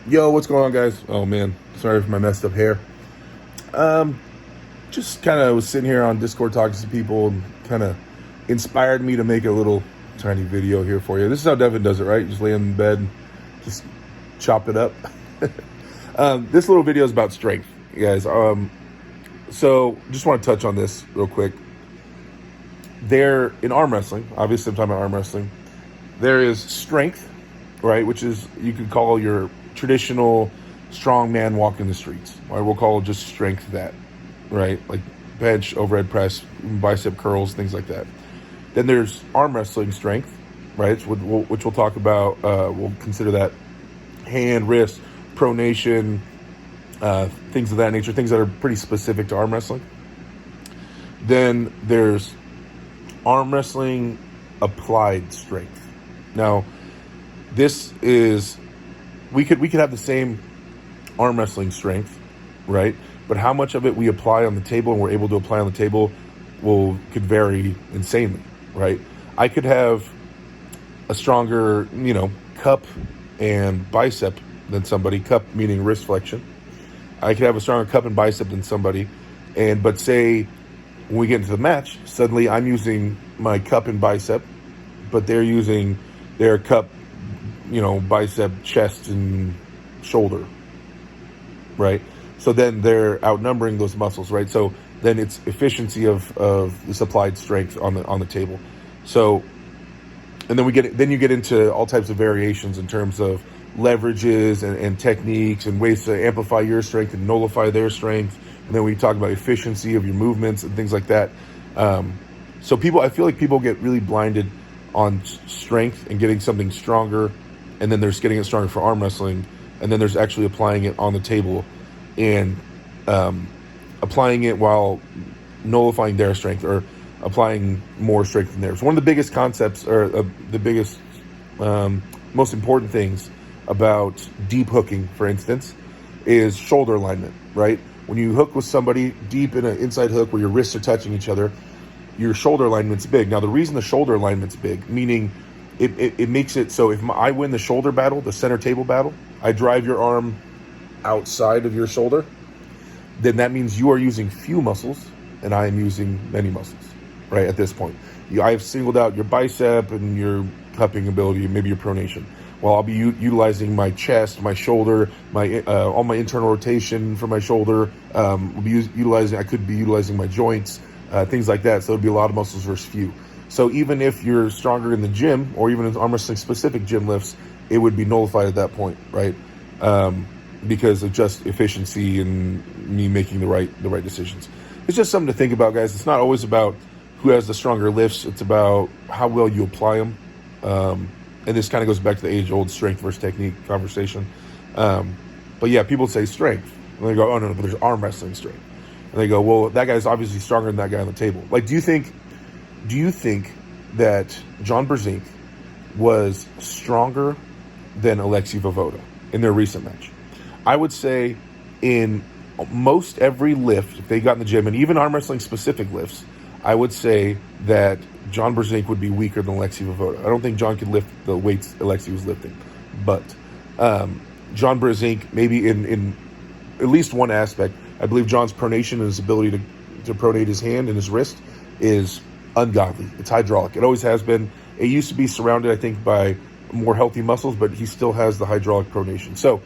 Yo, what's going on, guys? Oh man, sorry for my messed up hair. Um, just kind of was sitting here on Discord talking to people, and kind of inspired me to make a little tiny video here for you. This is how Devin does it, right? You just lay in bed, just chop it up. This little video is about strength, you guys. So just want to touch on this real quick. There in arm wrestling, obviously I'm talking about arm wrestling. There is strength, right, which is you could call your traditional strong man walking the streets. Right? We'll call just strength that, right? Like bench, overhead press, bicep curls, things like that. Then there's arm wrestling strength, right? Which we'll talk about. We'll consider that hand, wrist, pronation, things of that nature, things that are pretty specific to arm wrestling. Then there's arm wrestling applied strength. Now, this is we could have the same arm wrestling strength, right? But how much of it we apply on the table and we're able to apply on the table could vary insanely, right? I could have a stronger, cup and bicep than somebody, cup meaning wrist flexion. I could have a stronger cup and bicep than somebody, but say when we get into the match, suddenly I'm using my cup and bicep, but they're using their cup, bicep, chest, and shoulder, right? So then they're outnumbering those muscles, right? So then it's efficiency of this applied strength on the table. So, and then you get into all types of variations in terms of leverages and techniques and ways to amplify your strength and nullify their strength. And then we talk about efficiency of your movements and things like that. So I feel like people get really blinded on strength and getting something stronger, and then there's getting it stronger for arm wrestling, and then there's actually applying it on the table and applying it while nullifying their strength or applying more strength than theirs. One of the biggest concepts, or the biggest, most important things about deep hooking, for instance, is shoulder alignment, right? When you hook with somebody deep in an inside hook where your wrists are touching each other, your shoulder alignment's big. Now, the reason the shoulder alignment's big, meaning it makes it so if I win the shoulder battle, the center table battle, I drive your arm outside of your shoulder, then that means you are using few muscles and I am using many muscles, right? At this point, I've singled out your bicep and your cupping ability, maybe your pronation. Well, I'll be utilizing my chest, my shoulder, all my internal rotation for my shoulder. I could be utilizing my joints, things like that. So it'd be a lot of muscles versus few. So even if you're stronger in the gym, or even in arm wrestling specific gym lifts, it would be nullified at that point, right? Because of just efficiency and me making the right decisions. It's just something to think about, guys. It's not always about who has the stronger lifts. It's about how well you apply them. And this kind of goes back to the age-old strength versus technique conversation. But yeah, people say strength. And they go, oh, no, but there's arm wrestling strength. And they go, well, that guy's obviously stronger than that guy on the table. Like, do you think that John Brzenk was stronger than Alexei Vovoda in their recent match? I would say in most every lift, if they got in the gym, and even arm wrestling specific lifts, I would say that John Brzenk would be weaker than Alexei Vovoda. I don't think John could lift the weights Alexei was lifting. But John Brzenk, maybe in at least one aspect, I believe John's pronation and his ability to pronate his hand and his wrist is ungodly. It's hydraulic. It always has been. It used to be surrounded, I think, by more healthy muscles, but he still has the hydraulic pronation. So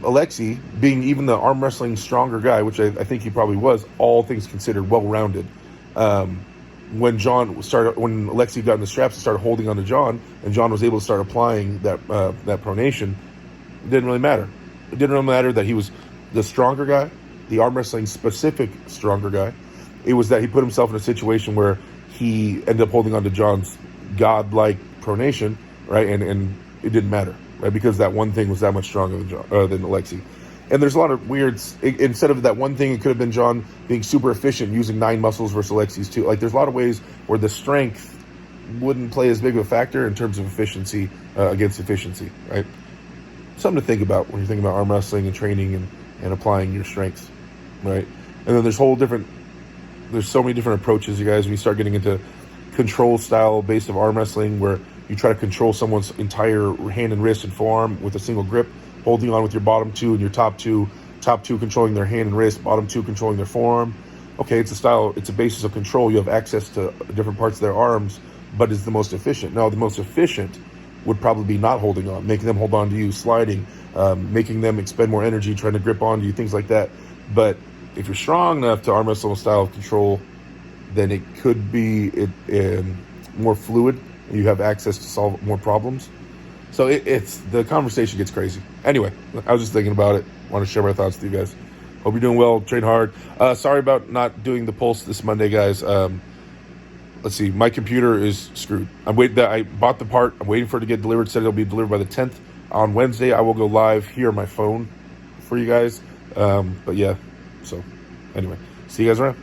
Alexei, being even the arm wrestling stronger guy, which I think he probably was, all things considered, well-rounded. When Alexei got in the straps and started holding on to John, and John was able to start applying that pronation, it didn't really matter. It didn't really matter that he was the stronger guy, the arm wrestling specific stronger guy. It was that he put himself in a situation where he ended up holding on to John's godlike pronation, right? And it didn't matter, right? Because that one thing was that much stronger than Alexei. And there's a lot of instead of that one thing, it could have been John being super efficient using 9 muscles versus Alexei's 2. Like, there's a lot of ways where the strength wouldn't play as big of a factor in terms of efficiency against efficiency, right? Something to think about when you're thinking about arm wrestling and training and applying your strengths, right? And then there's so many different approaches, you guys, when you start getting into control style based of arm wrestling, where you try to control someone's entire hand and wrist and forearm with a single grip, holding on with your bottom two and your top two controlling their hand and wrist, bottom two controlling their forearm. Okay, it's a style, it's a basis of control. You have access to different parts of their arms, but it's the most efficient. Now, the most efficient would probably be not holding on, making them hold on to you, sliding, making them expend more energy, trying to grip onto you, things like that. But if you're strong enough to arm wrestle style of control, then it could be more fluid. You have access to solve more problems. So it's the conversation gets crazy. Anyway, I was just thinking about it. Want to share my thoughts with you guys. Hope you're doing well. Train hard. Sorry about not doing the Pulse this Monday, guys. Let's see. My computer is screwed. I bought the part. I'm waiting for it to get delivered. Said it'll be delivered by the 10th. On Wednesday, I will go live here on my phone for you guys. But yeah. So anyway, see you guys around.